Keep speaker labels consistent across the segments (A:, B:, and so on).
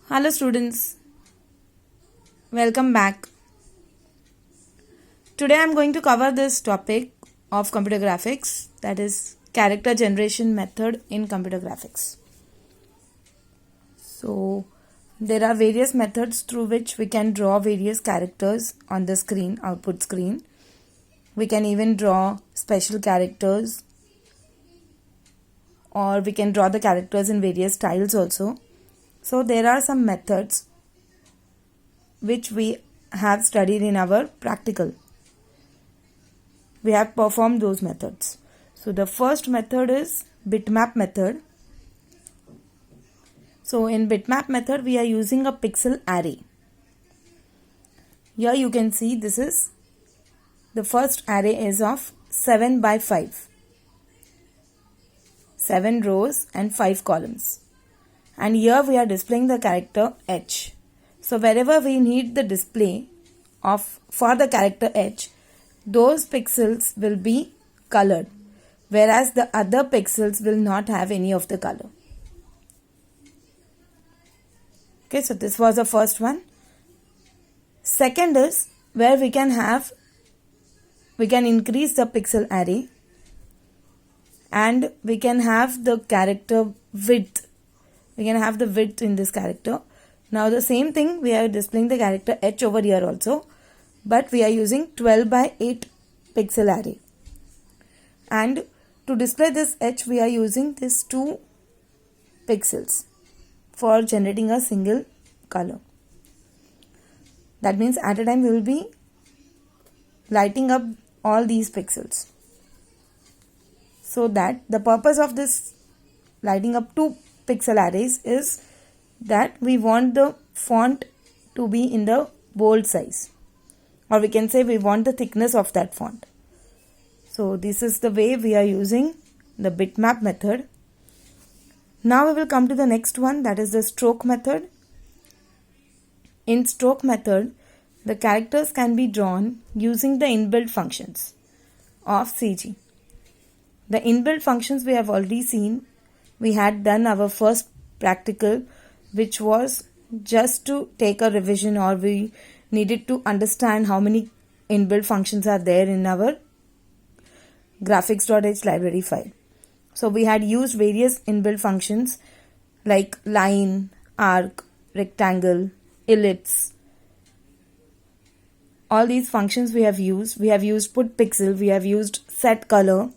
A: Hello students, welcome back. Today I am going to cover this topic of computer graphics, that is character generation method in computer graphics. So there are various methods through which we can draw various characters on the screen, output screen. We can even draw special characters, or we can draw the characters in various styles also. So there are some methods which we have studied in our practical. We have performed those methods. So the first method is bitmap method. So in bitmap method we are using a pixel array. Here you can see this is the first array is of 7 by 5. 7 rows and 5 columns. And here we are displaying the character H. So wherever we need the display for the character H, those pixels will be colored, whereas the other pixels will not have any of the color. Okay, so this was the first one. Second is where we can increase the pixel array and we can have the character width. We can have the width in this character. Now the same thing, we are displaying the character H over here also, but we are using 12 by 8 pixel array. And to display this H, we are using these 2 pixels for generating a single color. That means at a time we will be lighting up all these pixels. So that the purpose of this lighting up 2 pixel arrays is that we want the font to be in the bold size, or we can say we want the thickness of that font. So this is the way we are using the bitmap method. Now we will come to the next one, that is the stroke method. In stroke method, the characters can be drawn using the inbuilt functions of CG. The inbuilt functions we have already seen. We had done our first practical, which was just to take a revision, or we needed to understand how many inbuilt functions are there in our graphics.h library file. So we had used various inbuilt functions like line, arc, rectangle, ellipse. All these functions we have used. We have used put pixel, we have used set color.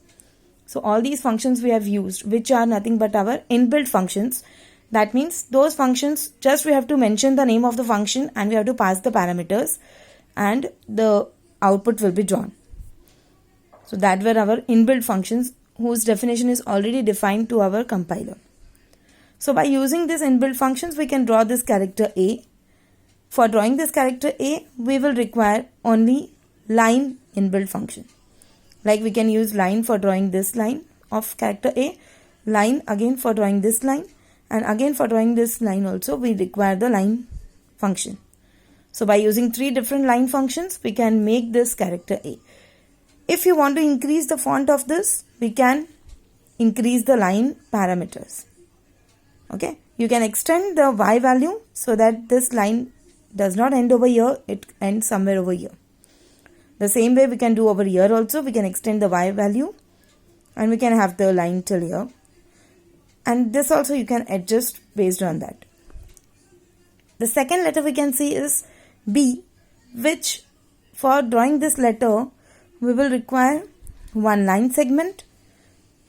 A: So all these functions we have used, which are nothing but our inbuilt functions. That means those functions, just we have to mention the name of the function and we have to pass the parameters and the output will be drawn. So that were our inbuilt functions whose definition is already defined to our compiler. So by using these inbuilt functions, we can draw this character A. For drawing this character A, we will require only line inbuilt function. Like we can use line for drawing this line of character A, line again for drawing this line, and again for drawing this line also we require the line function. So by using 3 different line functions, we can make this character A. If you want to increase the font of this, we can increase the line parameters. Okay, you can extend the Y value so that this line does not end over here, it ends somewhere over here. The same way we can do over here also. We can extend the Y value and we can have the line till here. And this also you can adjust based on that. The second letter we can see is B, which for drawing this letter we will require 1 line segment,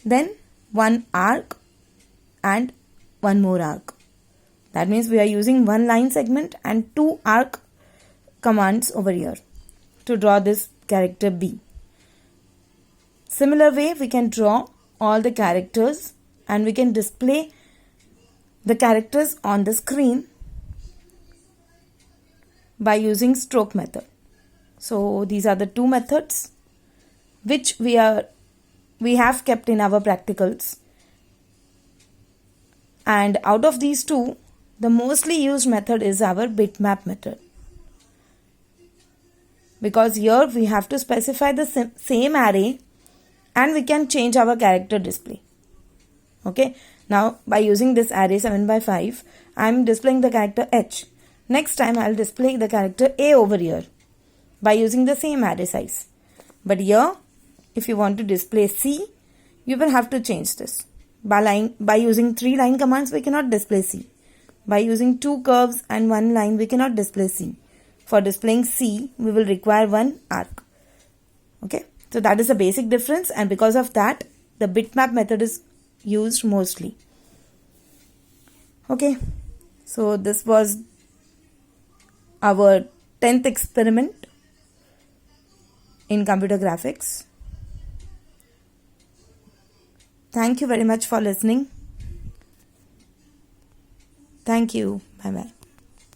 A: then 1 arc and 1 more arc. That means we are using 1 line segment and 2 arc commands over here to draw this character B. Similar way we can draw all the characters and we can display the characters on the screen by using stroke method. So these are the 2 methods which we have kept in our practicals. And out of these 2, the mostly used method is our bitmap method. Because here we have to specify the same array and we can change our character display. Okay, Now by using this array 7 by 5, I am displaying the character H. Next time I will display the character A over here by using the same array size. But here, if you want to display C, you will have to change this. By using 3 line commands, we cannot display C. By using 2 curves and 1 line, we cannot display C. For displaying C, we will require 1 arc. Okay, so that is the basic difference, and because of that, the bitmap method is used mostly. Okay, so this was our 10th experiment in computer graphics. Thank you very much for listening. Thank you. Bye bye.